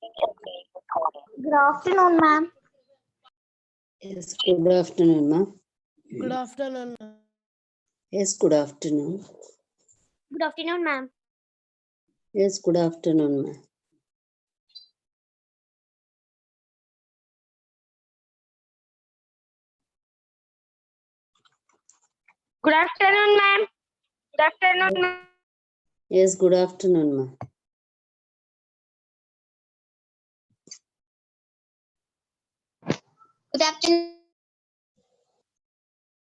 Good afternoon, ma'am. Yes, good afternoon, ma. Good afternoon. Yes, good afternoon. Good afternoon, ma'am. Yes, good afternoon, ma. Good afternoon, ma'am. Good afternoon, ma'am. Yes, good afternoon, ma. Good afternoon.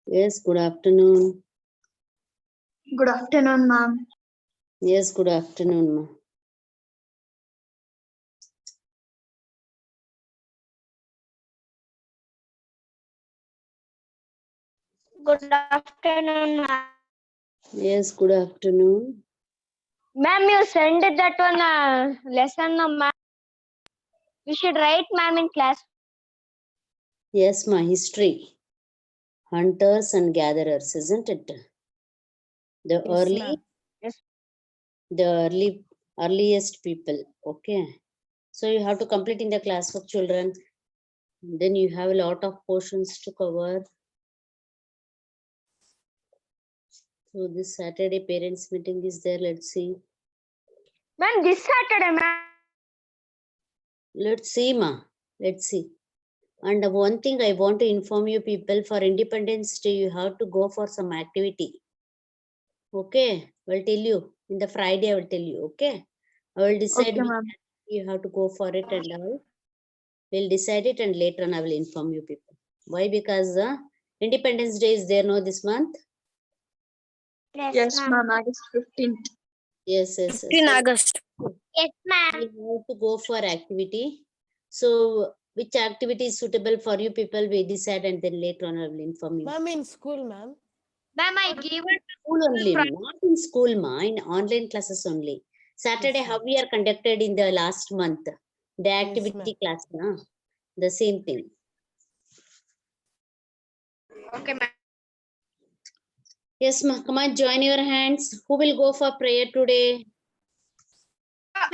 Yes, good afternoon. Good afternoon, ma'am. Yes, good afternoon, ma. Good afternoon, ma'am. Yes, good afternoon. Ma'am, you sent that one lesson, ma'am. We should write, ma'am, in class. Yes, ma. History. Hunters and gatherers, isn't it? The Yes, early, ma'am. Yes. the earliest people. Okay. So you have to complete in the class of children. Then you have a lot of portions to cover. So this Saturday parents meeting is there. Let's see. Ma'am, this Saturday, ma'am. Let's see, ma. Let's see. And one thing I want to inform you people, for Independence Day, you have to go for some activity. Okay, I will tell you. In the Friday, I will tell you. Okay, I will decide. Okay, ma'am. You have to go for it, and I will decide it, and later on I will inform you people. Why? Because Independence Day is there, no, this month. Yes, ma'am. August 15th. Yes, yes, yes. 15 August. Yes, ma'am. We have to go for activity. So, which activity is suitable for you people? We decide, and then later on I will inform you. Ma'am, in school, ma'am. Ma'am, I gave it. School only, not in school, ma, in online classes only. Saturday, Yes, how we are conducted in the last month, the activity ma'am. class, na? The same thing. Okay, ma'am. Yes, ma, come on, join your hands. Who will go for prayer today? Ma'am,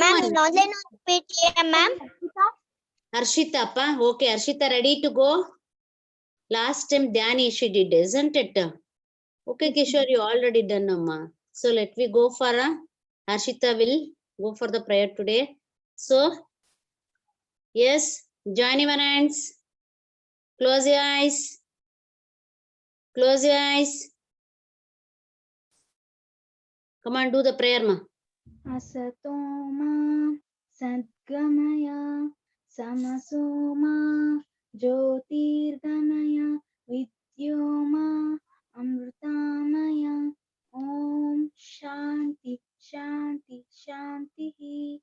ma'am, in online PTM, ma'am. Arshita, pa? Okay, Arshita, ready to go? Last time, Dhyani, she did, isn't it? Okay, Kishore, you already done, ma. So, let me go for Arshita will go for the prayer today. So, yes, join your hands. Close your eyes. Close your eyes. Come on, do the prayer, ma. Asatoma Sadgamaya Samasoma Jyotirgamaya Vidyoma Amrutamaya Om Shanti Shanti Shanti.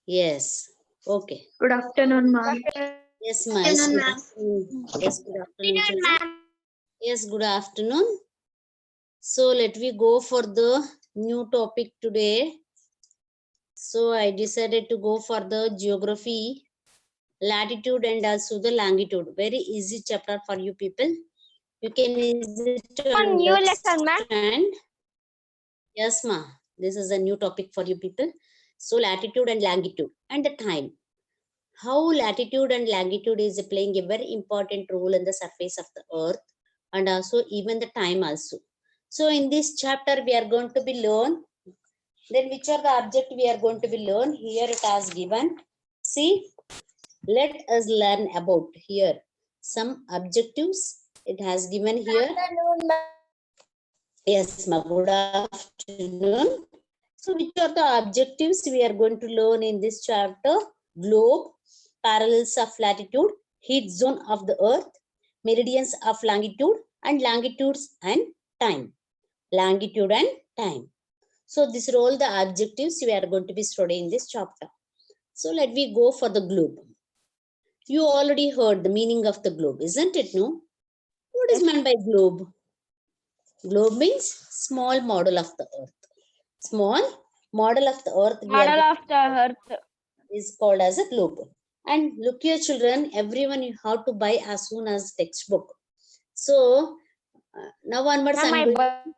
Yes. Okay. Good afternoon, ma'am. Yes, ma. Good Yes, good afternoon, ma'am. afternoon. Yes, good afternoon, Good children. ma'am. Yes, good afternoon. So let me go for the new topic today. So I decided to go for the geography, latitude and also the longitude. Very easy chapter for you people. You can easily One new lesson, ma'am. understand. Yes, ma. This is a new topic for you people. So latitude and longitude and the time. How latitude and longitude is playing a very important role in the surface of the earth and also even the time also. So in this chapter we are going to be learn. Then which are the object we are going to be learn? Here it has given. See, let us learn about here some objectives. It has given here. Yes, ma. Good afternoon. So which are the objectives we are going to learn in this chapter? Globe, parallels of latitude, heat zone of the earth, meridians of longitude, and longitudes and time. Longitude and time. So these are all the objectives we are going to be studying in this chapter. So let me go for the globe. You already heard the meaning of the globe, isn't it? No? What is meant by globe? Globe means small model of the earth. Small model of the earth Model of the earth. is called as a globe. And look here, children, everyone you have to buy as soon as textbook. So now onwards, Ma'am, I'm going.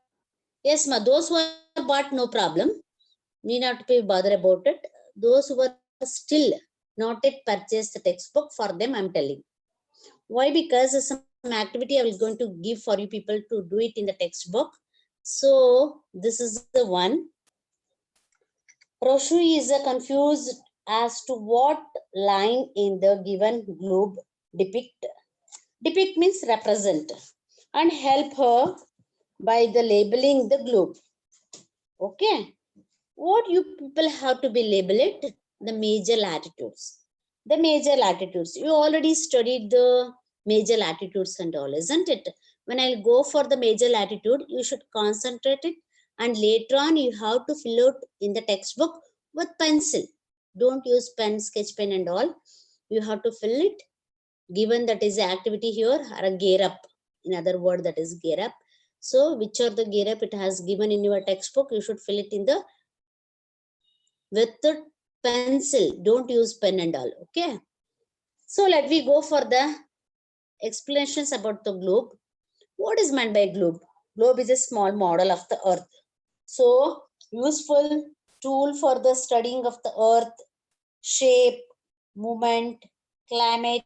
Yes, ma. Those who are bought, no problem. Need not to be bother about it. Those who are still not yet purchased the textbook, for them I'm telling. Why? Because some activity I was going to give for you people to do it in the textbook. So this is the one. Roshu is confused as to what line in the given globe depict. Depict means represent, and help her by the labeling the globe. Okay. What you people have to be labeled? The major latitudes. The major latitudes. You already studied the major latitudes and all, isn't it? When I go for the major latitude, you should concentrate it, and later on you have to fill out in the textbook with pencil. Don't use pen, sketch pen and all. You have to fill it. Given that is the activity here, or a gear up. In other word, that is gear up. So which are the gear up it has given in your textbook, you should fill it in the with the pencil. Don't use pen and all. Okay. So let me go for the explanations about the globe. What is meant by globe? Globe is a small model of the earth. So useful tool for the studying of the earth, shape, movement, climate,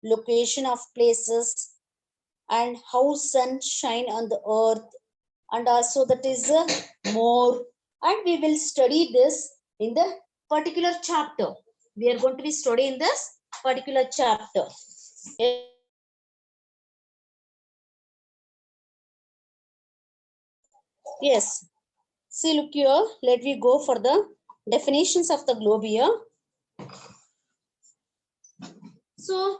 location of places, and how sun shine on the earth, and also that is more. And we will study this in the particular chapter. We are going to be studying this particular chapter. Yes. See, look here. Let me go for the definitions of the globe here. So,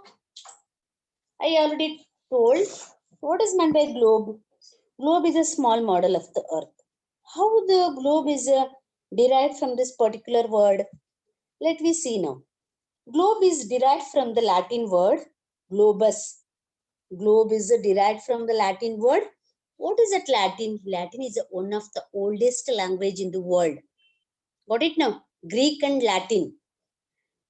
I already told what is meant by globe. Globe is a small model of the earth. How the globe is derived from this particular word? Let me see now. Globe is derived from the Latin word globus. Globe is derived from the Latin word. What is that Latin? Latin is one of the oldest language in the world. Got it now? Greek and Latin.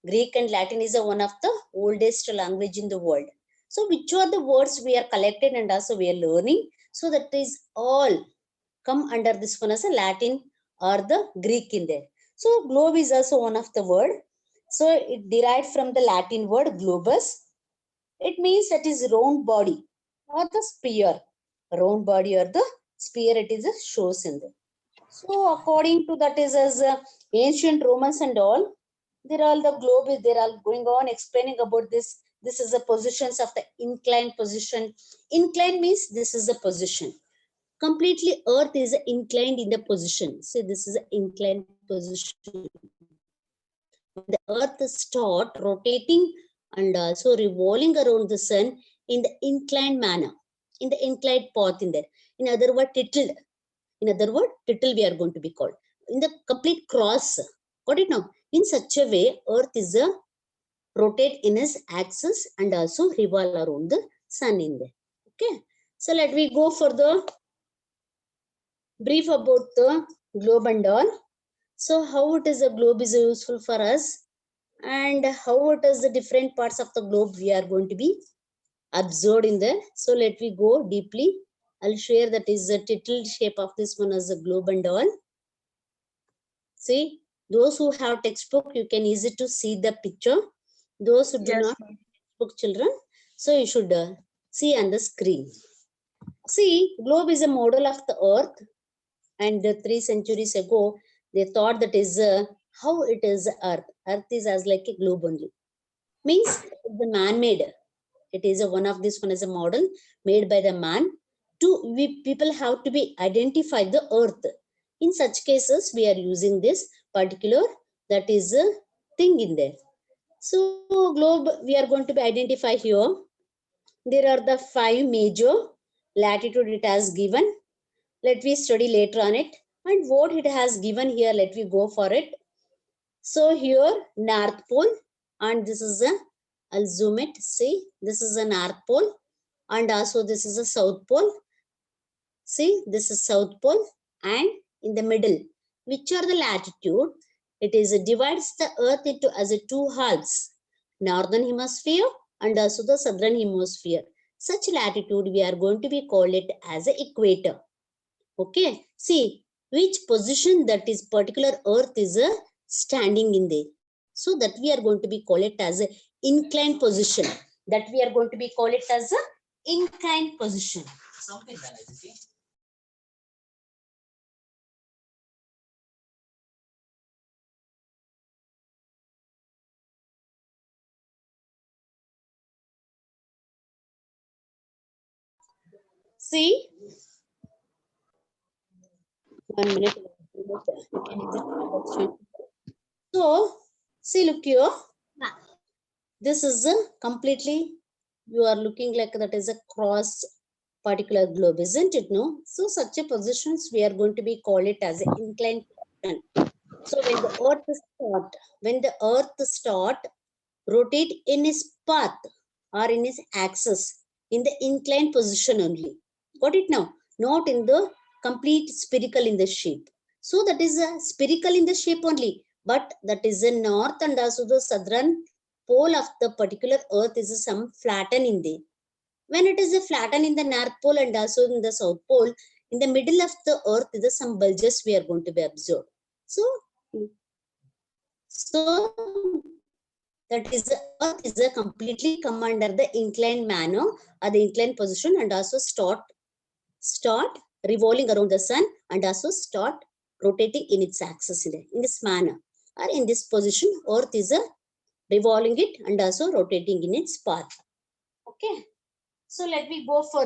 Greek and Latin is one of the oldest language in the world. So which are the words we are collected and also we are learning? So that is all come under this one as a Latin or the Greek in there. So globe is also one of the word. So it derived from the Latin word globus. It means that is round body or the sphere. Round body or the sphere, it is a shows in there. So according to that is as ancient Romans and all, there are the globe is there are going on explaining about this. This is the positions of the inclined position. Inclined means this is the position. Completely earth is inclined in the position. See, this is an inclined position. The earth start rotating and also revolving around the sun in the inclined manner, in the inclined path in there. In other words, tilted. In other words, tilted we are going to be called. In the complete cross. Got it now? In such a way, earth is a rotate in its axis and also revolve around the sun in there. Okay. So let me go for the brief about the globe and all. So how it is a globe is useful for us, and how it is the different parts of the globe we are going to be observed in there. So let me go deeply. I'll share that is the tilted shape of this one as a globe and all. See, those who have textbook, you can easy to see the picture. Those who do Yes, not ma'am. book children, so you should see on the screen. See, globe is a model of the earth, and 3 centuries ago they thought that is how it is earth. Earth is as like a globe only. Means the man made. It is one of this one is a model made by the man. We people have to be identify the earth. In such cases, we are using this particular that is a thing in there. So globe we are going to be identify here. There are the 5 major latitude it has given. Let me study later on it. And what it has given here, let me go for it. So here North Pole, and this is a, I'll zoom it. See, this is a North Pole, and also this is a South Pole. See, this is South Pole, and in the middle, which are the latitude? It is divides the Earth into as a 2 halves, Northern Hemisphere and also the Southern Hemisphere. Such latitude we are going to be called it as a equator. Okay, see, which position that is particular earth is standing in there. So that we are going to be call it as a inclined position. That we are going to be call it as a inclined position. See, 1 minute. So, see, look here. This is a completely, you are looking like that is a cross particular globe, isn't it? No. So, such a positions we are going to be call it as an inclined position. So, when the earth start rotate in its path or in its axis in the inclined position only. Got it now? Not in the complete spherical in the shape. So that is a spherical in the shape only, but that is a north and also the southern pole of the particular earth is some flatten in there. When it is a flatten in the north pole and also in the south pole, in the middle of the earth is some bulges we are going to be observed. So that is the earth is a completely come under the inclined manner or the inclined position and also start revolving around the sun and also start rotating in its axis in this manner or in this position. Earth is a revolving it and also rotating in its path. Okay, so let me go for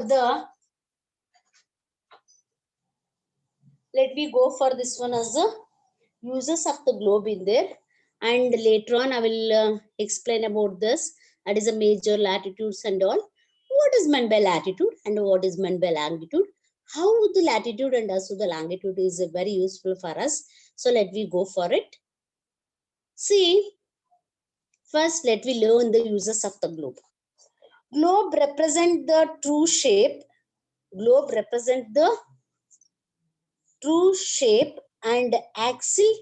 this one as the uses of the globe in there, and later on I will explain about this. That is a major latitudes and all. What is meant by latitude and what is meant by longitude? How the latitude and also the longitude is very useful for us. So let me go for it. See, first let me learn the uses of the globe. Globe represent the true shape. Globe represent the true shape and axial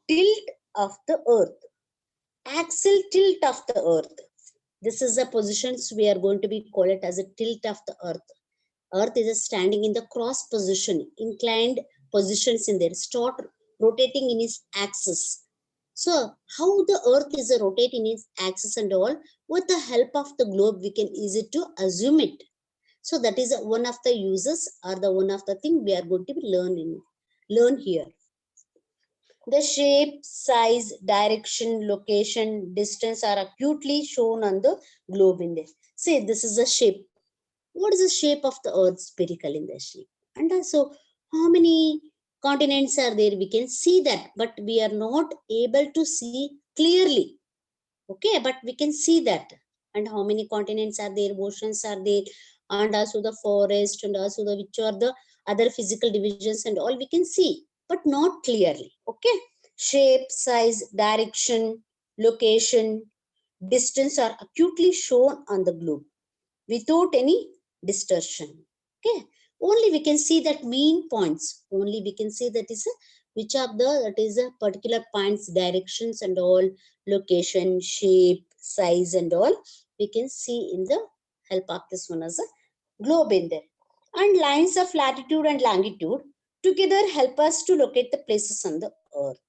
tilt of the earth. Axial tilt of the earth. This is the positions we are going to be call it as a tilt of the earth. Earth is standing in the cross position, inclined positions in there, start rotating in its axis. So how the earth is rotating in its axis and all, with the help of the globe, we can easy to assume it. So that is one of the uses or the one of the thing we are going to be learn here. The shape, size, direction, location, distance are acutely shown on the globe in there. See, this is a shape. What is the shape of the earth spherical in the shape? And also, how many continents are there? We can see that, but we are not able to see clearly. Okay, but we can see that. And how many continents are there? Oceans are there, and also the forest, and also the which are the other physical divisions and all we can see, but not clearly. Okay, shape, size, direction, location, distance are acutely shown on the globe without any distortion. Okay, only we can see that mean points. Only we can see that is which of the that is a particular points, directions and all, location, shape, size and all we can see in the help of this one as a globe in there. And lines of latitude and longitude together help us to locate the places on the earth.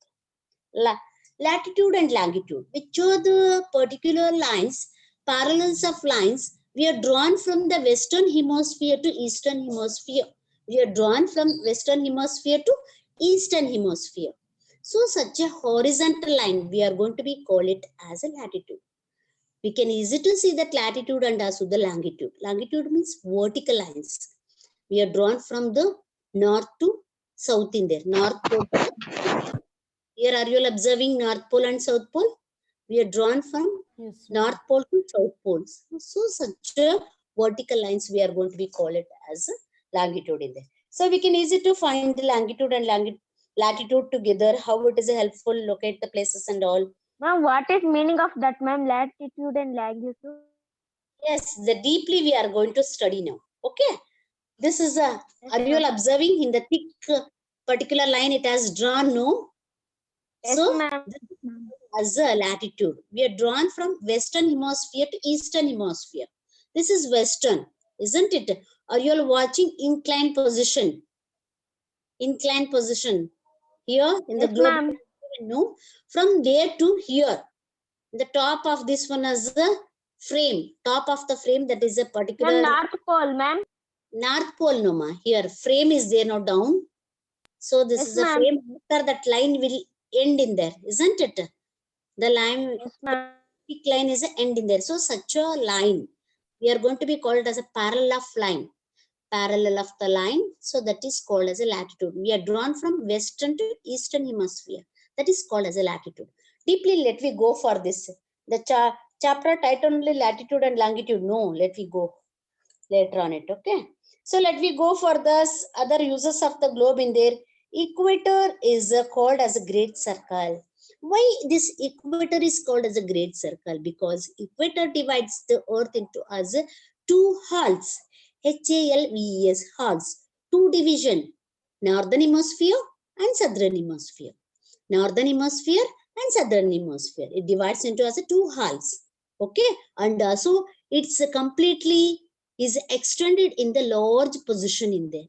Latitude and longitude, which are the particular lines, parallels of lines we are drawn from the western hemisphere to eastern hemisphere. We are drawn from western hemisphere to eastern hemisphere. So such a horizontal line we are going to be call it as a latitude. We can easy to see that latitude and also the longitude. Longitude means vertical lines. We are drawn from the north to south in there. North pole. Here are you all observing North Pole and South Pole? We are drawn from North Pole to South Pole. So such a vertical lines we are going to be call it as a longitude in there. So we can easy to find the longitude and latitude together, how it is helpful, locate the places and all. Ma'am, what is meaning of that, ma'am? Latitude and longitude? Yes, the deeply we are going to study now. Okay. This is a, are you all observing in the thick particular line it has drawn, no? Yes, So ma'am. as a latitude, we are drawn from western hemisphere to eastern hemisphere. This is western, isn't it? Are you all watching inclined position? inclined position. Here in the Yes, globe, ma'am. no, from there to here. The top of this one is the frame. Top of the frame, that is a particular Ma'am, North Pole, ma'am. North Pole, no ma. Here frame is there, no down. So this Yes, is a ma'am. frame. After that line will end in there, isn't it? The line, Yes, ma'am. peak line is an end in there. So such a line, we are going to be called as a parallel of line. Parallel of the line. So that is called as a latitude. We are drawn from western to eastern hemisphere. That is called as a latitude. Deeply, let me go for this. The chapter title only latitude and longitude. No, let me go later on it. Okay. So let me go for this other uses of the globe in there. Equator is called as a great circle. Why this equator is called as a great circle? Because equator divides the earth into as two halves. HALVES, halves. Two division. Northern hemisphere and southern hemisphere. Northern hemisphere and southern hemisphere. It divides into as two halves. Okay. And so it's completely is extended in the large position in there.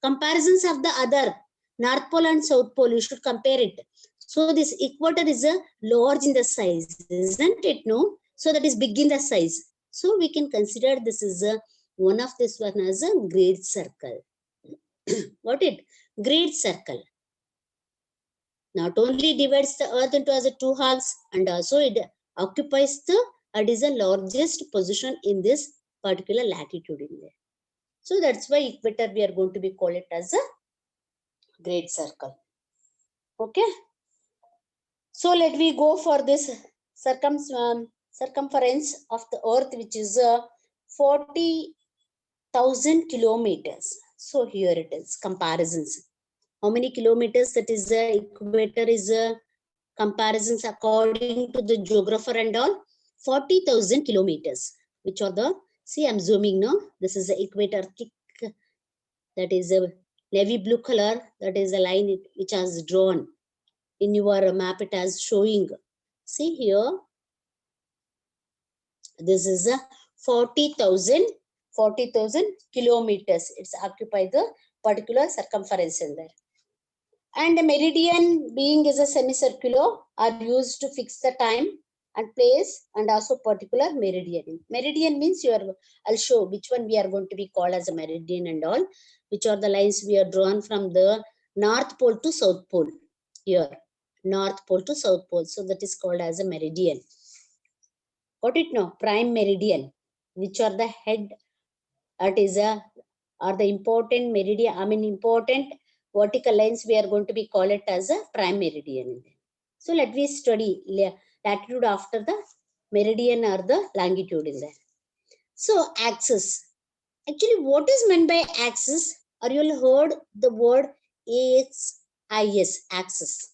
Comparisons of the other North Pole and South Pole, you should compare it. So this equator is a large in the size, isn't it? No, so that is big in the size. So we can consider this is a one of this one as a great circle. What it? Great circle. Not only divides the earth into as a two halves, and also it occupies the it is the largest position in this particular latitude in there. So that's why equator we are going to be call it as a great circle. Okay. So let me go for this circumference of the earth, which is 40,000 kilometers. So here it is comparisons. How many kilometers that is the equator is comparisons according to the geographer and all. 40,000 kilometers, which are the, see I'm zooming now. This is the equator thick, that is a navy blue color, that is a line which has drawn in your map. It has showing, see here, this is a 40,000 kilometers. It's occupy the particular circumference in there. And a meridian, being is a semicircular, are used to fix the time and place, and also particular meridian. Meridian means I'll show which one we are going to be called as a meridian and all, which are the lines we are drawn from the North Pole to South Pole. Here, North Pole to South Pole. So that is called as a meridian. Got it now? Prime meridian, which are the head, that is are the important meridian, important vertical lines we are going to be call it as a prime meridian. So let me study latitude after the meridian or the longitude in there. So axis. Actually, what is meant by axis? Or you will heard the word AXIS, axis.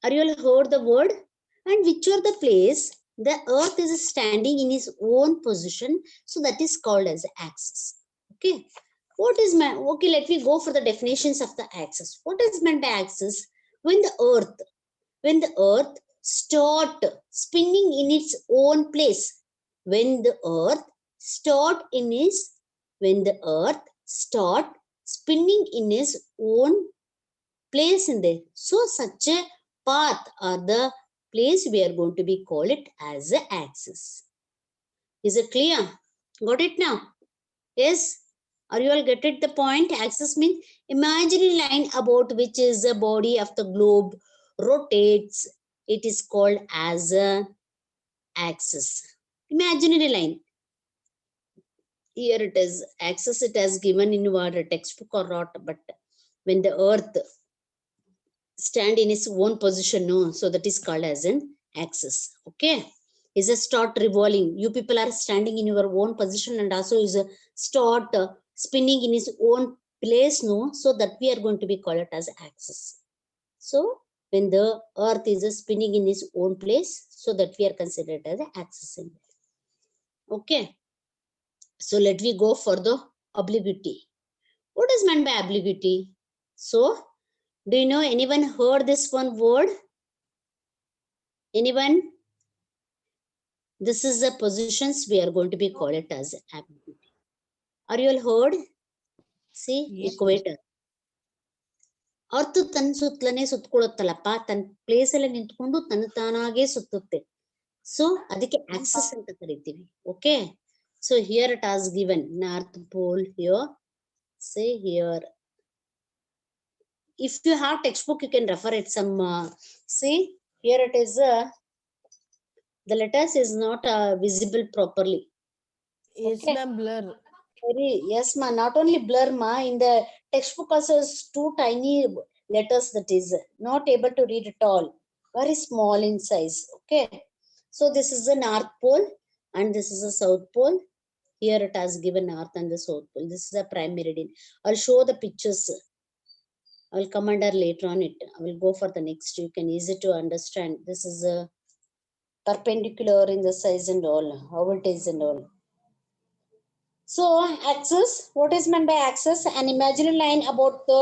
Or you will heard the word, and which are the place the earth is standing in its own position. So that is called as axis. Okay. What is meant? Okay, let me go for the definitions of the axis. What is meant by axis? When the earth start spinning in its own place. When the earth start spinning in its own place in there. So such a path or the place we are going to be call it as a axis. Is it clear? Got it now? Yes. Are you all get it the point? Axis means imaginary line about which is the body of the globe rotates. It is called as a axis. Imaginary line. Here it is axis. It has given in your textbook or not, but when the earth stand in its own position, no, so that is called as an axis. Okay, is a start revolving. You people are standing in your own position and also is a start spinning in its own place, no, so that we are going to be called it as axis. So when the earth is spinning in its own place, so that we are considered as an axis in there. Okay, so let me go for the obliquity. What is meant by obliquity? So do you know, anyone heard this one word? Anyone? This is the positions we are going to be call it as obliquity. Are you all heard? See, Yes. equator. ಅರ್ಥ ತನ್ನ ಸುತ್ತಲೇ ಸುತ್ಕೊಳತ್ತಲ್ಲಪ್ಪ, ತನ್ನ place ಅಲ್ಲೇ ನಿಂತ್ಕೊಂಡು ತನ್ನ ತಾನಾಗೆ ಸುತ್ತುತ್ತೆ. So ಅದಕ್ಕೆ access ಅಂತ ಕರಿತೀವಿ. Okay, so here it has given north pole here. Say here, if you have textbook you can refer it some. See here it is, the letters is not visible properly. Yes, Okay. ma'am, blur. Very, yes ma, not only blur ma, in the textbook also is too tiny letters, that is not able to read at all, very small in size. Okay, so this is the north pole and this is the south pole. Here it has given north and the south pole. This is a prime meridian. I'll show the pictures, I will come under later on it. I will go for the next, you can easy to understand. This is a perpendicular in the size and all, how it is and all. So axis, what is meant by axis? An imaginary line about the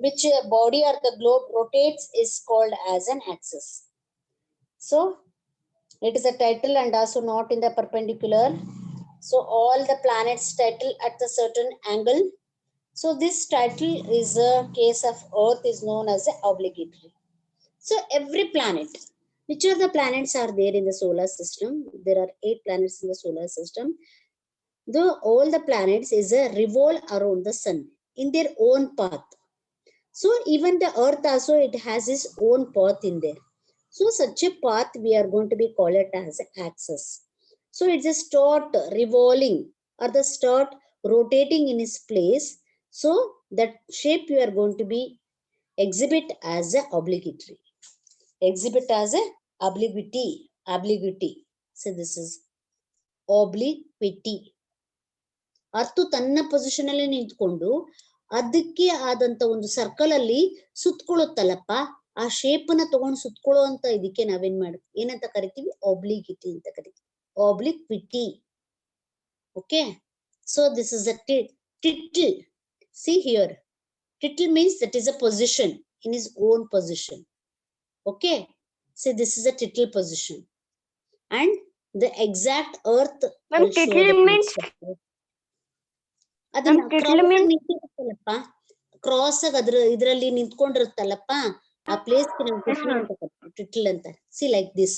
which body or the globe rotates is called as an axis. So it is a title and also not in the perpendicular. So all the planets title at a certain angle. So this title is a case of Earth is known as a obligatory. So every planet, which are the planets are there in the solar system? There are 8 planets in the solar system. Though all the planets is a revolve around the sun in their own path. So even the earth also, it has its own path in there. So such a path we are going to be call it as axis. So it's a start revolving or the start rotating in its place. So that shape you are going to be exhibit as a obligatory. Exhibit as a obliquity. Obliquity. So this is obliquity. ಅರ್ಥ ತನ್ನ position ಅಲ್ಲಿ ನಿಂತ್ಕೊಂಡು ಅದಕ್ಕೆ ಆದಂತ ಒಂದು circle ಅಲ್ಲಿ ಸುತ್ಕೊಳ್ಳುತ್ತಲ್ಲಪ್ಪ, ಆ shape ನ ತಗೊಂಡು ಸುತ್ಕೊಳ್ಳೋ ಅಂತ ಇದಕ್ಕೆ ನಾವೇನ್ ಏನಂತ ಕರಿತೀವಿ? ಆಬ್ಲಿಕ್ವಿಟಿ ಅಂತ ಕರಿತೀವಿ. Obliquity. Okay, so this is a title. See here, title means that is a position in his own position. Okay, so this is a title position and the exact earth. Ma'am, title means ಅದನ್ನ title means ನಿಂತಿರುತ್ತಲ್ಲಪ್ಪ, cross ಆಗಿ ಅದ್ರ ಇದ್ರಲ್ಲಿ ನಿಂತ್ಕೊಂಡಿರುತ್ತಲ್ಲಪ್ಪ, ಆ place tilt ಅಂತ. See like this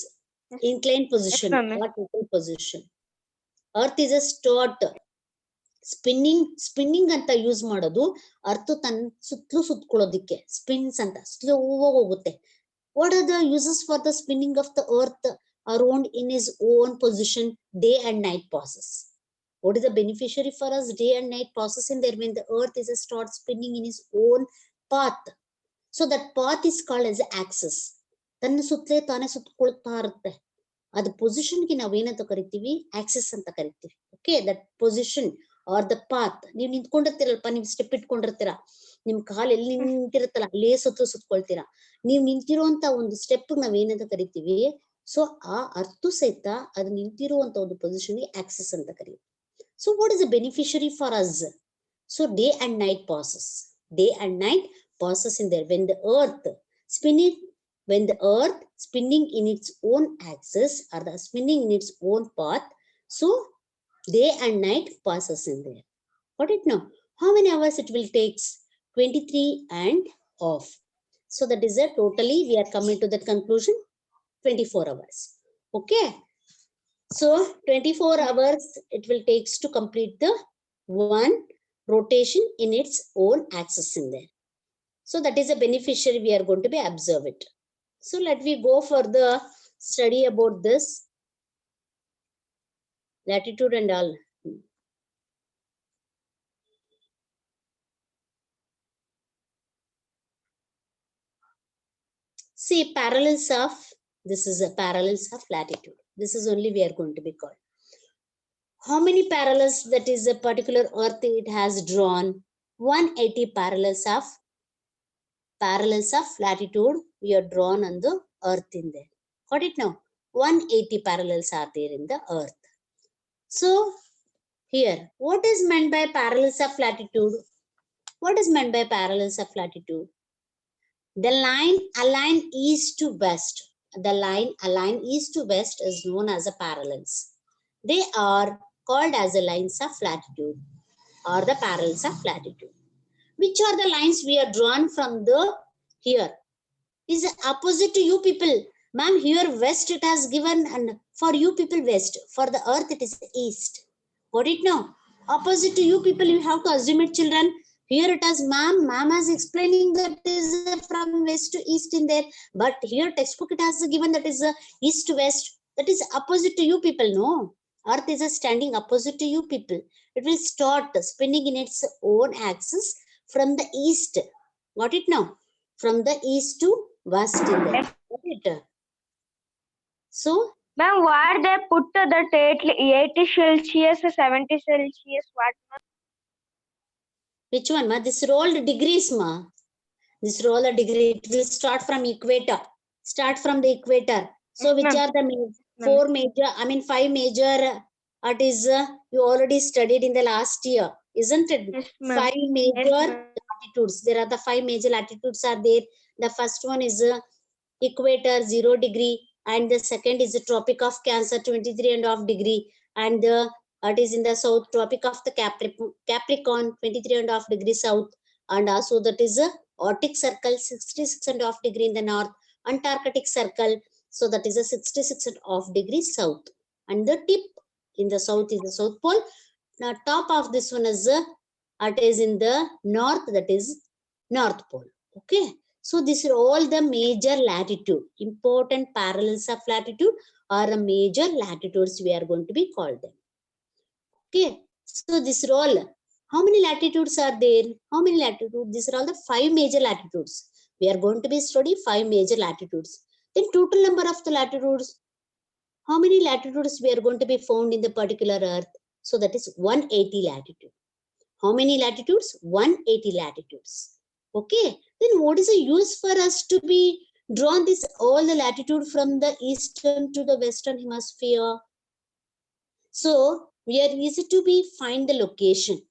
incline position or tilt position. Earth is a start spinning ಅಂತ use ಮಾಡೋದು, ಅರ್ಥ ತನ್ನ ಸುತ್ತಲೂ ಸುತ್ಕೊಳ್ಳೋದಿಕ್ಕೆ ಸ್ಪಿನ್ಸ್ ಅಂತ ಸ್ಲೋ ಹೋಗುತ್ತೆ. What are the uses for the spinning of the earth around in his own position? Day and night passes. What is the beneficiary for us? Day and night process in there when the earth is a start spinning in its own path. So that path is called as axis. ತನ್ನ ಸುತ್ತಲೇ ತಾನೇ ಸುತ್ತಕೊಳ್ತಾ ಇರುತ್ತೆ. ಅದು ಪೊಸಿಷನ್ಗೆ ನಾವೇನಂತ ಕರಿತೀವಿ? Axis ಅಂತ ಕರಿತೀವಿ. Okay, that position are the path. ನೀವು ನಿಂತ್ಕೊಂಡಿರ್ತೀರಲ್ಪ, ನೀವು ಸ್ಟೆಪ್ ಇಟ್ಕೊಂಡಿರ್ತೀರಾ, ನಿಮ್ ಕಾಲ್ ಎಲ್ಲಿ ನಿಂತಿರುತ್ತಲ್ಲ ಅಲ್ಲೇ ಸುತ್ಕೊಳ್ತೀರಾ. ನೀವು ನಿಂತಿರುವಂತ ಒಂದು ಸ್ಟೆಪ್ ನಾವೇನಂತ ಕರಿತೀವಿ? ಸೊ ಆ ಅರ್ಥ ಸಹಿತ ಅದು ನಿಂತಿರುವಂತ ಒಂದು ಪೊಸಿಷನ್ಗೆ ಆಕ್ಸಿಸ್ ಅಂತ ಕರೀತೀವಿ. So what is the beneficiary for us? So day and night passes. Day and night passes in there. When the earth spinning in its own axis or the spinning in its own path, so day and night passes in there. Got it now? How many hours it will take? 23 and off. So that is a totally, we are coming to that conclusion, 24 hours. Okay. So 24 hours it will takes to complete the one rotation in its own axis in there. So that is a beneficiary we are going to be observe it. So let we go for the study about this latitude and all. See parallels of, this is a parallels of latitude. This is only we are going to be called. How many parallels that is a particular earth it has drawn? 180 parallels of latitude we are drawn on the earth in there. Got it now? 180 parallels are there in the earth. So here, what is meant by parallels of latitude? What is meant by parallels of latitude? The line aligned east to west. The line aligned east to west is known as a parallels. They are called as the lines of latitude or the parallels of latitude. Which are the lines we are drawn from the here? Is opposite to you people. Ma'am, here west it has given, and for you people west. For the earth it is east. Got it now? Opposite to you people, you have to assume it, children. Here it has ma'am has explaining that is from west to east in there. But here textbook it has given that is east to west. That is opposite to you people, no. Earth is standing opposite to you people. It will start spinning in its own axis from the east. Got it now? From the east to west in there. Got it? So, Ma'am, why they put that 80 Celsius, 70 Celsius, what? which one, ma? This rolled degrees, ma. This roller degree, it will start from equator. Start from the equator. So, Yes, which ma'am. are the five major, it is, you already studied in the last year, isn't it? Yes, ma'am. Five major Yes, ma'am. latitudes. There are the five major latitudes are there. The first one is equator, 0 degree. And the second is the Tropic of Cancer, 23.5 degree. And it is in the south, Tropic of the Capricorn, 23.5 degree south. And also that is Arctic Circle, 66.5 degree in the north. Antarctic Circle, so that is a 66.5 degree south. And the tip in the south is the South Pole. Now top of this one is it is in the north, that is North Pole. Okay. So these are all the major latitude, important parallels of latitude or the major latitudes we are going to be called them. Okay. So this are all. How many latitudes are there? How many latitudes? These are all the five major latitudes. We are going to be studying five major latitudes. Then total number of the latitudes. How many latitudes we are going to be found in the particular earth? So that is 180 latitude. How many latitudes? 180 latitudes. Okay. Then what is the use for us to be drawn this all the latitude from the eastern to the western hemisphere? So we are easy to be find the location.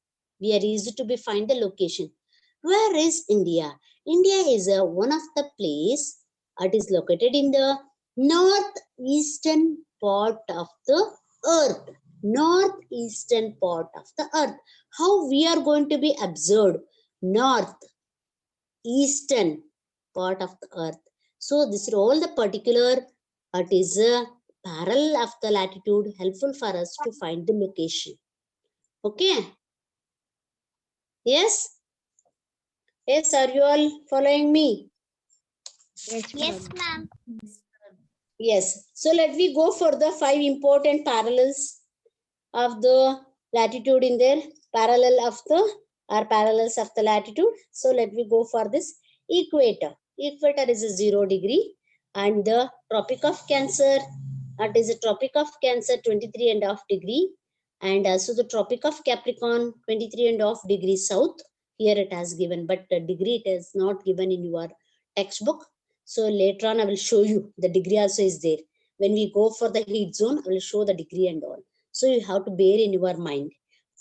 We are easy to be find the location. Where is India? India is one of the place. It is located in the northeastern part of the earth. Northeastern part of the earth. How we are going to be observed? Northeastern part of the earth. So this is all the particular. It is a parallel of the latitude helpful for us to find the location. Okay. Yes. Yes, are you all following me? Yes, ma'am. Yes. So let me go for the five important parallels of the latitude in there. Parallels of the latitude. So let me go for this equator. Equator is a 0 degree, and the Tropic of Cancer, that is a Tropic of Cancer, 23.5 degree, and also the Tropic of Capricorn, 23.5 degrees south. Here it has given, but the degree it is not given in your textbook. So later on I will show you the degree also is there. When we go for the heat zone, I will show the degree and all. So you have to bear in your mind.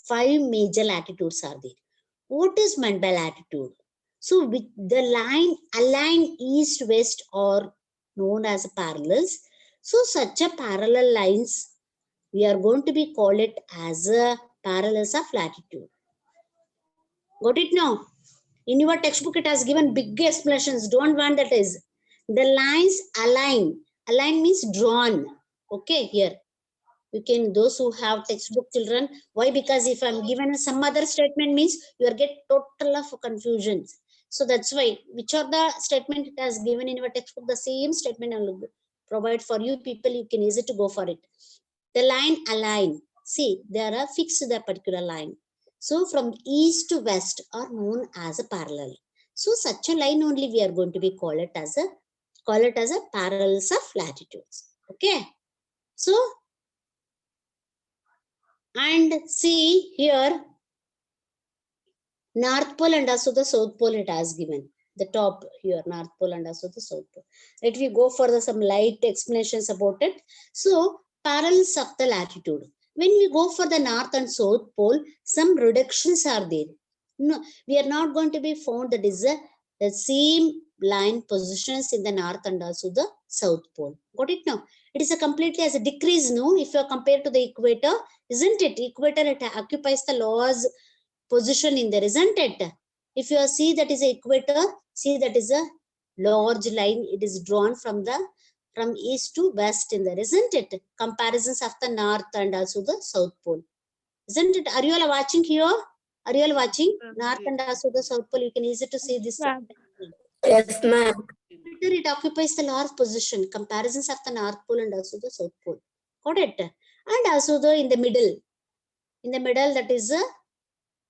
Five major latitudes are there. What is meant by latitude? So with the line aligned east-west are known as parallels. So such a parallel lines, we are going to be call it as a parallels of latitude. Got it now? In your textbook, it has given big explanations. Don't want that is. The lines align. Align means drawn. Okay, here. You can, those who have textbook children. Why? Because if I'm given some other statement means you are get total of confusions. So that's why, which are the statement it has given in your textbook, the same statement I will provide for you people. You can easy to go for it. The line align. See, there are fixed the particular line. So from east to west are known as a parallel. So such a line only we are going to be call it as a parallels of latitudes. Okay. So, and see here, North Pole and also the South Pole it has given. The top here, North Pole and also the South Pole. Let me go for some light explanations about it. So, parallels of the latitude. When we go for the North and South Pole, some reductions are there. No, we are not going to be found that is the same line positions in the North and also the South Pole. Got it now? It is a completely as a decrease, no? If you are compared to the equator, isn't it? Equator, it occupies the lowest position in there, isn't it? If you see that is a equator, see that is a large line. It is drawn from east to west in there, isn't it? Comparisons of the north and also the south pole, isn't it? Are you all watching here? Are you all watching? North and also the south pole. You can easy to see this. Ma'am. Yes, ma'am. Equator, it occupies the large position. Comparisons of the north pole and also the south pole. Got it? And also the in the middle. In the middle, that is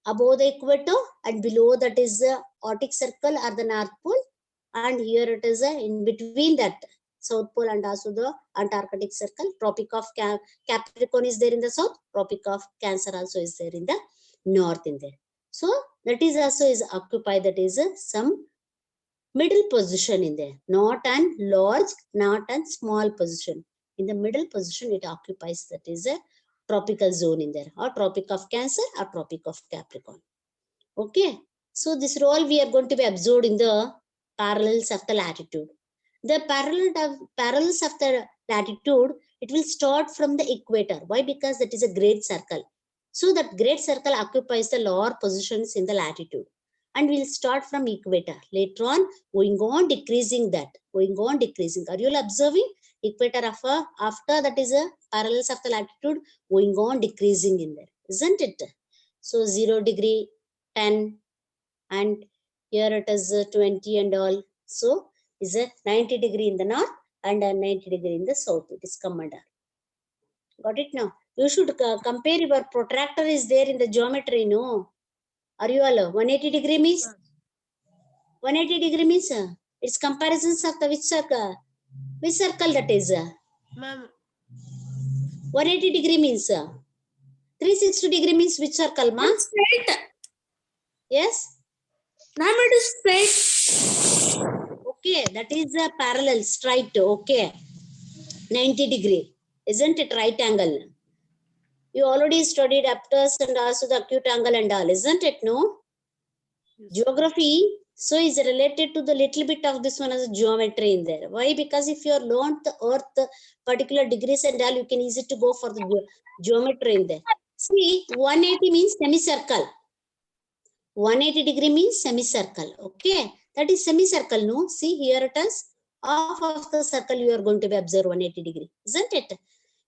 above the equator, and below that is the Arctic Circle or the North Pole, and here it is in between that South Pole and also the Antarctic Circle. Tropic of Capricorn is there in the south. Tropic of Cancer also is there in the north in there. So that is also is occupied. That is some middle position in there. Not an large, not an small position. In the middle position, it occupies. That is a tropical zone in there, or Tropic of Cancer or Tropic of Capricorn. Okay, so this role we are going to be observed in the parallels of the latitude. The parallels of the latitude, it will start from the equator. Why? Because that is a great circle. So that great circle occupies the lower positions in the latitude, and we'll start from equator. Later on, going on decreasing that, going on decreasing. Are you all observing? Equator after that is a parallels of the latitude going on decreasing in there, isn't it? So 0 degree, 10, and here it is 20 and all. So is a 90 degree in the north and a 90 degree in the south. It is come under. Got it now? You should compare your protractor is there in the geometry, no? Are you all 180 degree means? 180 degree means it's comparisons of the which circle? Which circle that is? Ma'am, 180 degree means 360 degree means which circle, ma? Straight. Yes? Ma'am, it is straight. Okay, that is a parallel, straight. Okay, 90 degree. Isn't it right angle? You already studied aptus and also the acute angle and all, isn't it? No? Geography, so is related to the little bit of this one as a geometry in there. Why? Because if you are learned the earth particular degrees and all, you can easy to go for the geometry in there. See, 180 means semicircle. 180 degree means semicircle. Okay, that is semicircle. No, see here it is. Half of the circle you are going to be observe 180 degree, isn't it?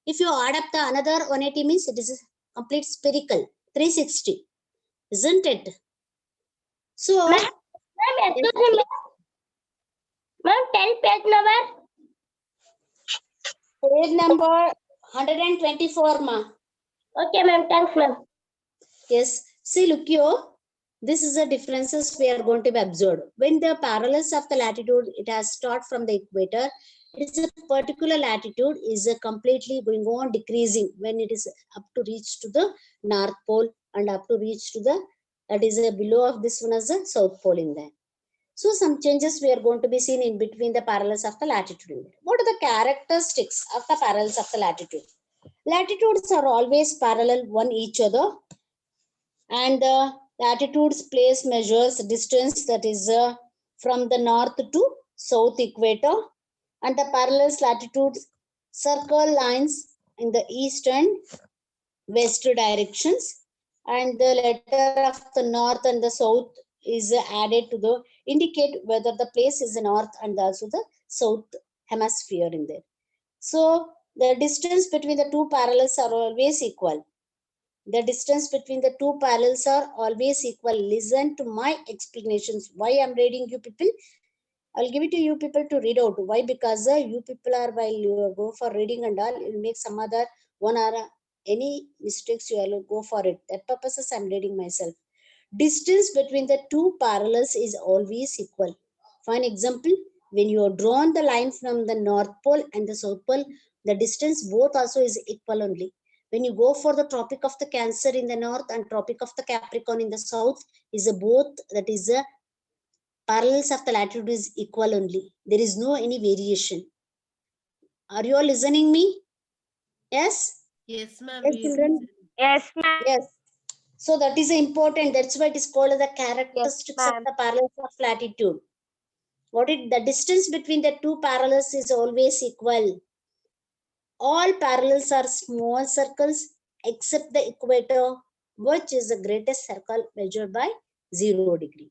If you add up the another 180 means it is a complete spherical 360, isn't it? So, Ma'am, excuse me, ma'am. Ma'am, 10 page number. page number 124, ma. Okay, ma'am. Thanks, ma'am. Yes. See, look here. This is the differences we are going to be observed. When the parallels of the latitude, it has start from the equator. It is a particular latitude is a completely going on decreasing when it is up to reach to the North Pole and up to reach to the, that is a below of this one as the South Pole in there. So some changes we are going to be seen in between the parallels of the latitude in there. What are the characteristics of the parallels of the latitude? Latitudes are always parallel one each other, and the latitudes place measures distance, that is from the north to south equator, and the parallels latitudes circle lines in the east and west directions, and the letter of the north and the south is added to the indicate whether the place is the north and also the south hemisphere in there. So the distance between the two parallels are always equal. The distance between the two parallels are always equal. Listen to my explanations. Why I'm reading you people? I'll give it to you people to read out. Why? Because you people are, while you go for reading and all, you'll make some other one or any mistakes, you will go for it. That purposes I'm reading myself. Distance between the two parallels is always equal. For an example, when you have drawn the line from the North Pole and the South Pole, the distance both also is equal only. When you go for the Tropic of the Cancer in the north and Tropic of the Capricorn in the south, is a both, that is a parallels of the latitude is equal only. There is no any variation. Are you all listening me? Yes? yes, ma'am. Yes, we- children? Yes, ma'am. Yes. So that is important. That's why it is called the characteristics of ma'am. the parallels of latitude. The distance between the two parallels is always equal. All parallels are small circles except the equator, which is the greatest circle measured by 0 degree.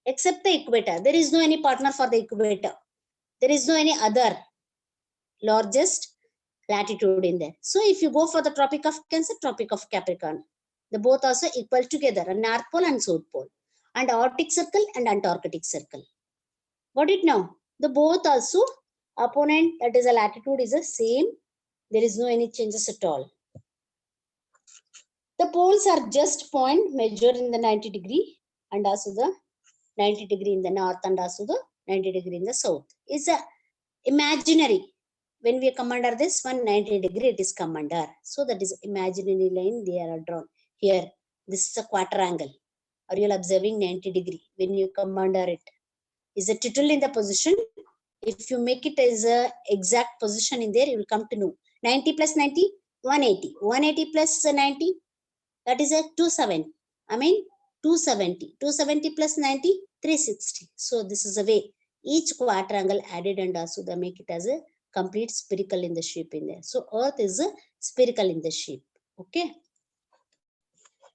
except the equator. There is no any partner for the equator. There is no any other largest latitude in there. So if you go for the Tropic of Cancer, Tropic of Capricorn, the both also equal together, a North Pole and South Pole, and Arctic Circle and Antarctic Circle. Got it now? The both also opponent, that is a latitude, is the same. There is no any changes at all. The poles are just point measured in the 90 degree and also the 90 degree in the north and also the 90 degree in the south. It's a imaginary. When we come under this 190 degree, it is come under. So that is imaginary line they are drawn here. This is a quadrangle. Are you observing 90 degree? When you come under it, is a tittle in the position. If you make it as a exact position in there, you will come to know 90 plus 90, 180. 180 plus 90, that is a 270. I mean 270. 270 plus 90, 360. So this is a way. Each quadrangle added and also they make it as a complete spherical in the shape in there. So Earth is a spherical in the shape. Okay.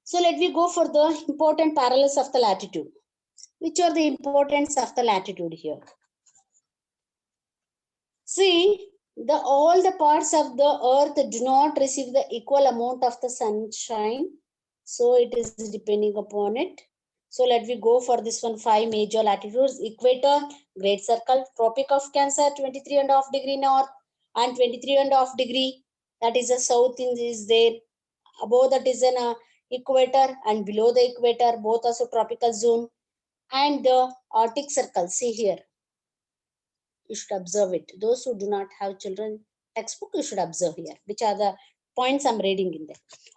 So let me go for the important parallels of the latitude. Which are the importance of the latitude here? See, all the parts of the earth do not receive the equal amount of the sunshine. So it is depending upon it. So let me go for this one, 5 major latitudes: equator, great circle, Tropic of Cancer, 23.5 degree north and 23.5 degree. That is the south in is there. Above that is an equator, and below the equator, both also tropical zone. And the Arctic Circle, see here. You should observe it. Those who do not have children textbook, you should observe here. Which are the points I'm reading in there.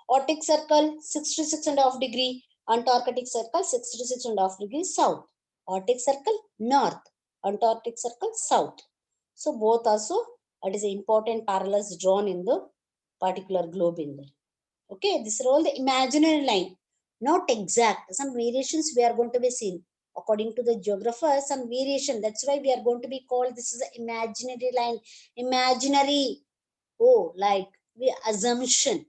Arctic Circle, 66.5 degree. Antarctic Circle, 66.5 degrees south. Arctic Circle, north. Antarctic Circle, south. So both also, it is important parallels drawn in the particular globe in there. Okay, this is all the imaginary line, not exact. Some variations we are going to be seen. According to the geographer, some variation. That's why we are going to be called, this is an imaginary line. Imaginary, oh, like the assumption,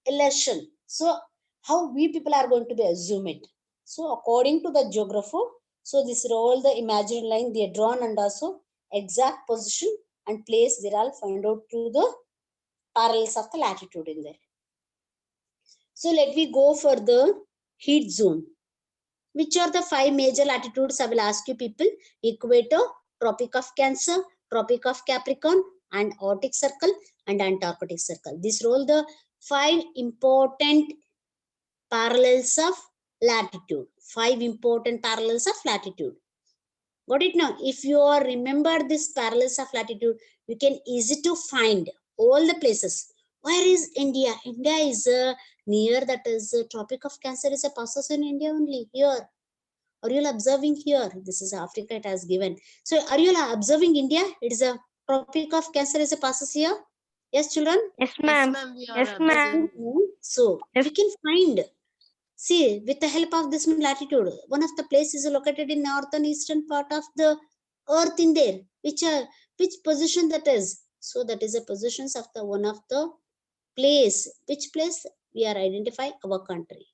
illusion. So how we people are going to be assume it. So according to the geographer, so this is all the imaginary line they are drawn, and also exact position and place they all find out to the parallels of the latitude in there. So let me go for the heat zone. Which are the 5 major latitudes? I will ask you people. Equator, Tropic of Cancer, Tropic of Capricorn, and Arctic Circle and Antarctic Circle. These are all the 5 important parallels of latitude. 5 important parallels of latitude. Got it now? If you are remember this parallels of latitude, you can easy to find all the places. Where is India? India is near, that is Tropic of Cancer is a passes in India only here. Are you observing here? This is Africa it has given. So are you observing India? It is a Tropic of Cancer is a passes here. Yes, children? Yes, Yes, ma'am. ma'am. We are Yes, ma'am. observing. So Yes. we can find. See, with the help of this latitude, one of the places is located in northern eastern part of the earth in there. Which position that is? So that is a positions of the one of the place. Which place we are identify our country.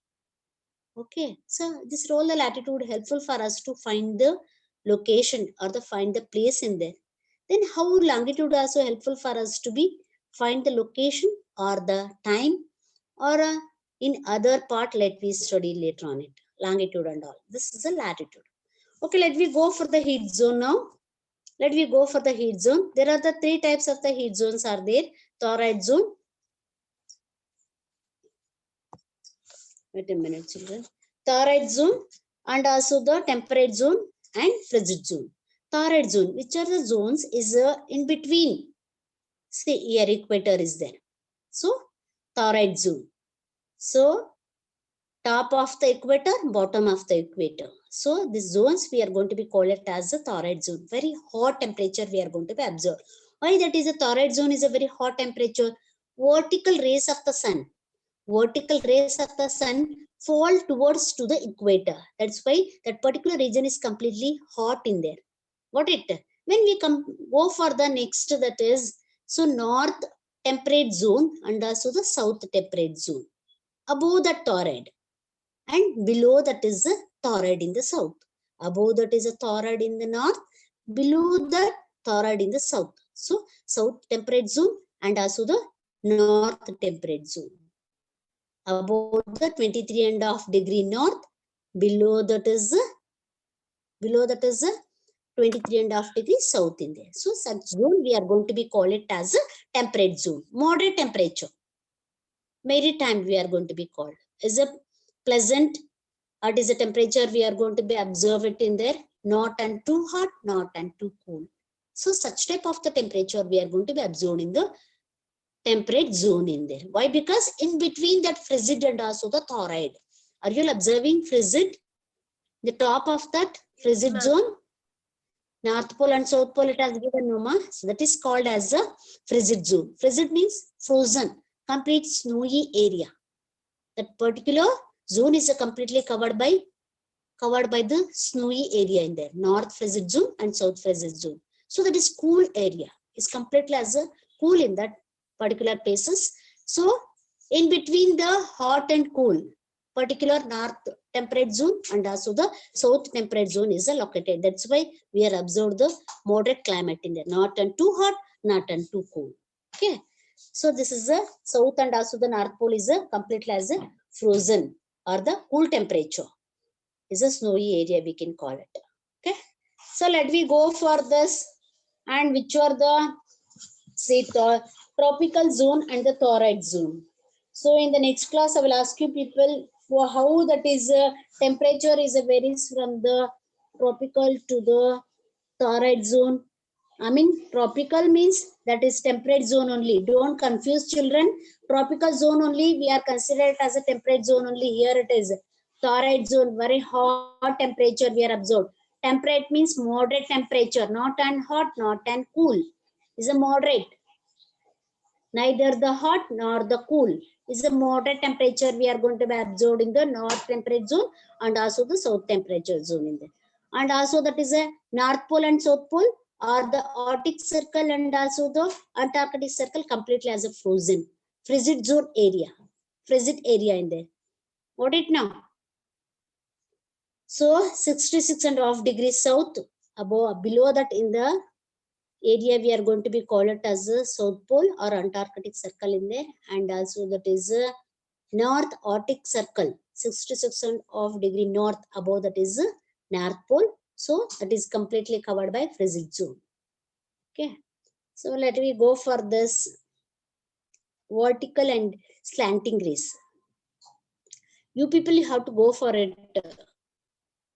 Okay, so this role the latitude helpful for us to find the location or the find the place in there. Then how longitude also helpful for us to be find the location or the time, or in other part let me study later on it. Longitude and all. This is a latitude. Okay, let me go for the heat zone now. Let me go for the heat zone. There are the 3 types of the heat zones are there. Torrid zone. Wait a minute, children. Torrid zone and also the temperate zone and frigid zone. Torrid zone, which are the zones is in between. See here equator is there. So torrid zone. So top of the equator, bottom of the equator. So these zones we are going to be called it as the torrid zone. Very hot temperature we are going to be observed. Why that is a torrid zone is a very hot temperature? Vertical rays of the sun. Vertical rays of the sun fall towards to the equator. That's why that particular region is completely hot in there. Got it? When we go for the next, that is so north temperate zone and also the south temperate zone. Above the torrid and below that is the torrid in the south. Above that is a torrid in the north. Below that, torrid in the south. So, south temperate zone and also the north temperate zone. Above the 23.5 degree north. Below that is 23.5 degree south in there. So, such zone we are going to be call it as a temperate zone. Moderate temperature. Maritime we are going to be called. Is a pleasant. What is the temperature we are going to be observe it in there? Not and too hot, not and too cool. So such type of the temperature we are going to be observed in the temperate zone in there. Why? Because in between that frigid and also the torrid. Are you observing frigid? The top of that frigid ma'am. zone? North pole and south pole it has given no ma. So that is called as a frigid zone. Frigid means frozen, complete snowy area. That particular zone is completely covered by the snowy area in there. North frigid zone and south frigid zone. So that is cool area. It's completely as a cool in that particular places. So in between the hot and cool, particular north temperate zone and also the south temperate zone is located. That's why we are observed the moderate climate in there. Not and too hot, not and too cool. Okay. So this is the south and also the north pole is completely as a frozen or the cool temperature. Is a snowy area we can call it. Okay. So let me go for this and which are the say tropical zone and the torrid zone. So in the next class I will ask you people for how that is temperature is varies from the tropical to the torrid zone. I mean tropical means that is temperate zone only. Don't confuse children. Tropical zone only we are considered as a temperate zone only. Here it is torrid zone, very hot temperature we are observed. Temperate means moderate temperature, not and hot, not and cool. Is a moderate. Neither the hot nor the cool. Is a moderate temperature we are going to be observed in the north temperate zone and also the south temperature zone in there. And also that is a north pole and south pole or the Arctic circle and also the Antarctic circle completely as a frozen. Frigid zone area. Frigid area in there. What it now? So 66.5 degrees south, above, below that in the area we are going to be call it as a South Pole or Antarctic circle in there, and also that is a North Arctic circle, 66.5 degree north, above that is a North Pole. So that is completely covered by frigid zone. Okay, so let me go for this vertical and slanting rays. You people have to go for it.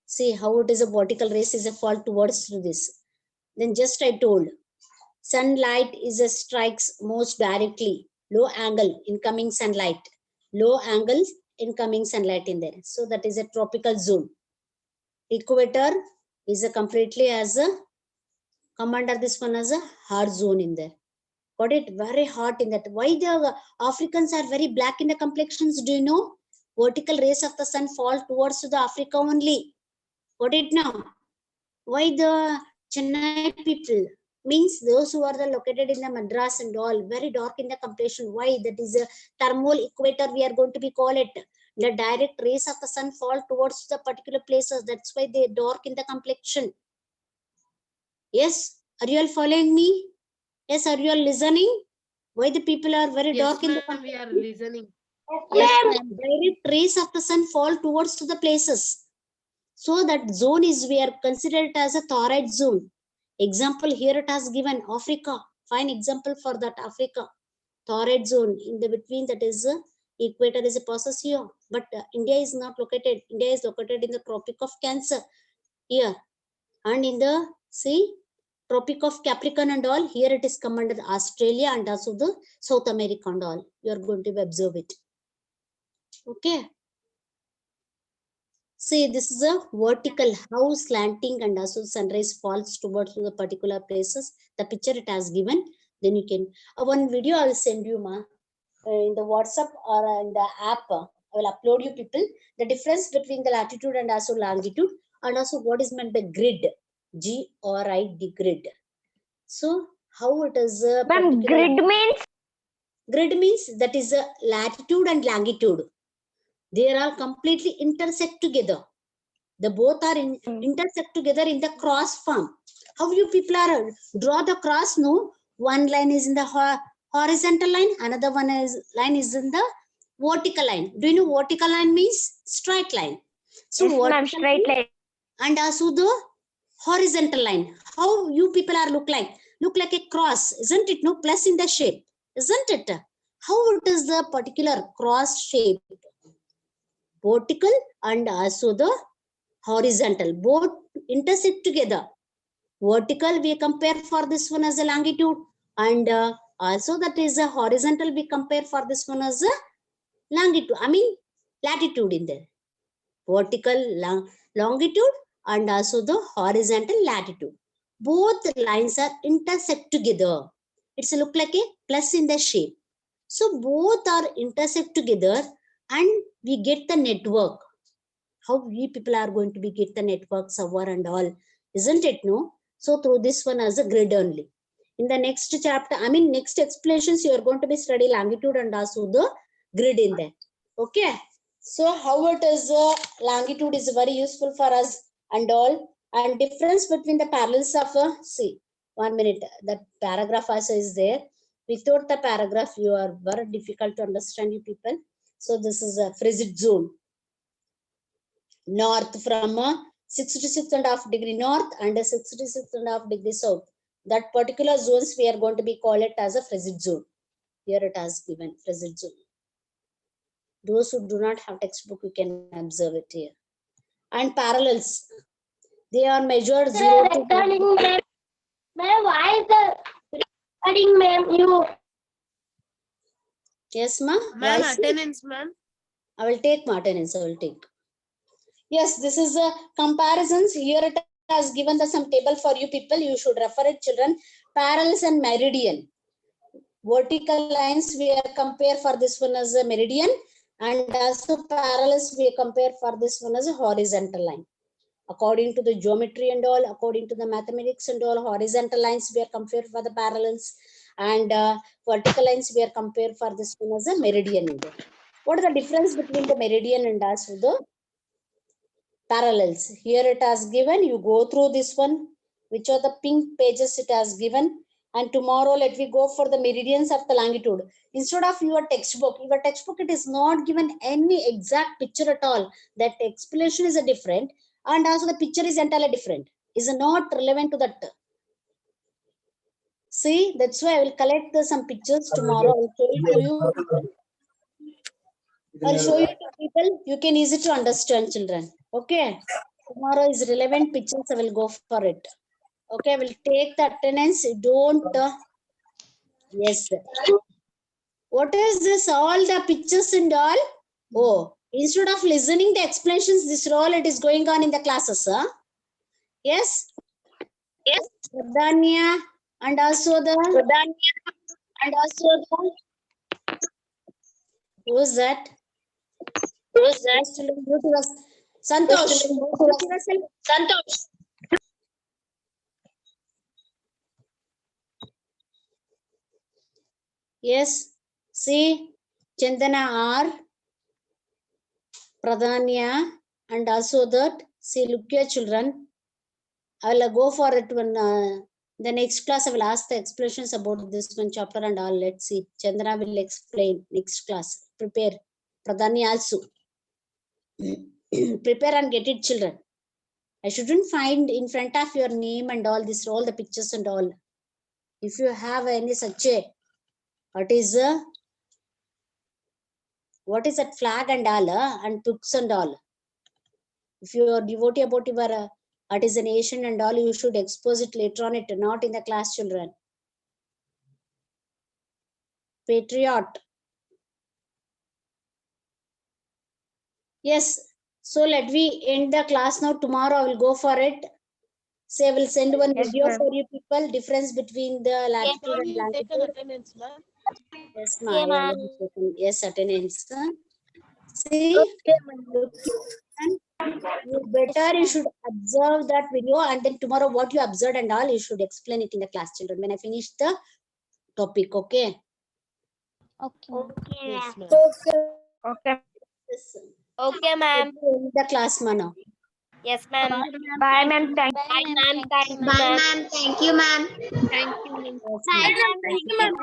See how it is a vertical rays is a fall towards this. Then just I told, sunlight is a strikes most directly, low angle incoming sunlight, low angles incoming sunlight in there. So that is a tropical zone. Equator is a completely as a come under this one as a hard zone in there. Got it? Very hot in that. Why the Africans are very black in the complexions? Do you know? Vertical rays of the sun fall towards the Africa only. Got it now? Why the Chennai people means those who are located in the Madras and all very dark in the complexion? Why? That is a thermal equator we are going to be call it. The direct rays of the sun fall towards the particular places. That's why they dark in the complexion. Yes, are you all following me? Yes, are you all listening? Why the people are very dark in the We are complexion? listening. Yes, ma'am. Direct rays of the sun fall towards the places. So that zone is we are considered as a torrid zone. Example here it has given Africa. Fine example for that Africa. Torrid zone in the between that is equator is a process here. But India is not located. India is located in the Tropic of Cancer here. And in the Tropic of Capricorn and all, here it is come under Australia and also the South America and all. You are going to observe it. Okay. See, this is a vertical, how slanting and also sunrise falls towards the particular places. The picture it has given. Then you can, one video I will send you, ma, in the WhatsApp or in the app. I will upload you people. The difference between the latitude and also longitude, and also what is meant by grid. G-R-I-D, grid. So, how it is a Ma'am, grid means? Grid means that is a latitude and longitude. They are all completely intersect together. The both are intersect together in the cross form. How you people are draw the cross? No, one line is in the horizontal line, another line is in the vertical line. Do you know vertical line means straight line? So Yes, ma'am. vertical Straight line. and also the horizontal line. How you people are look like? Look like a cross, isn't it? No, plus in the shape, isn't it? How it is the particular cross shape? Vertical and also the horizontal, both intersect together. Vertical we compare for this one as a longitude, and also that is a horizontal we compare for this one as a longitude. I mean latitude in there. Vertical longitude and also the horizontal latitude. Both lines are intersect together. It's look like a plus in the shape. So both are intersect together and we get the network. How we people are going to be get the network somewhere and all, isn't it? No. So through this one as a grid only. In the next chapter, I mean next explanations, you are going to be study longitude and also the grid in there. Okay. So how it is longitude is very useful for us and all, and difference between the parallels of see 1 minute, that paragraph also is there. Without the paragraph you are very difficult to understand, you people. So this is a frigid zone. North from 66.5 degree north and 66.5 degree south. That particular zones we are going to be call it as a frigid zone. Here it has given frigid zone. Those who do not have textbook, you can observe it here. And parallels, they are measured 0 to 1. Ma'am, why is the recording, ma'am? You. Yes, ma. Ma'am, Why, attendance, ma'am. I will take Martinez. I will take. Yes, this is a comparisons. Here it has given the some table for you people. You should refer it, children. Parallels and meridian. Vertical lines we are compare for this one as a meridian, and also parallels we compare for this one as a horizontal line. According to the geometry and all, according to the mathematics and all, horizontal lines we are compared for the parallels, and vertical lines we are compared for this one as a meridian in there. What is the difference between the meridian and also the parallels? Here it has given, you go through this one, which are the pink pages it has given. And tomorrow let me go for the meridians of the longitude. Instead of your textbook it is not given any exact picture at all. That explanation is a different, and also the picture is entirely different, is not relevant to that. See, that's why I will collect some pictures tomorrow. I will show it to you. I'll show you to people. You can easy to understand, children. Okay. Tomorrow is relevant pictures. I will go for it. Okay. I will take the attendance. Don't. Yes. What is this? All the pictures and all. Oh, instead of listening the explanations, this role it is going on in the classes. Huh? Yes. Yes. Pradanya and also the. Who's that? Who's that? Santosh. Santosh. Yes. See, Chandana R, Pradanya, and also that. See, look here, children. I will go for it when the next class I will ask the explanations about this one chapter and all. Let's see. Chandana will explain next class. Prepare. Pradanya also. Prepare and get it, children. I shouldn't find in front of your name and all this, all the pictures and all. If you have any such a, what is that flag and all, and books and all. If you are devotee about your what is a nation and all, you should expose it later on, it not in the class, children. Patriot. Yes. So let me end the class now. Tomorrow I will go for it. Say I will send one Yes, video ma'am. for you people. Difference between the latitude Ma'am, and you taken longitude. attendance, ma'am. Yes, ma. I already taken. Yes, attendance. See, and you better you should observe that video, and then tomorrow what you observed and all you should explain it in the class, children. When I finish the topic, okay? Okay. Yes, ma'am. Okay. Yes. Okay, ma'am. End the class, mana. Yes, ma'am. Bye, ma'am. Thank Bye, ma'am. Thank you, Bye, ma'am. ma'am. Thank you, ma'am. Thank you. Yes, Bye, ma'am. ma'am. Thank you, ma'am.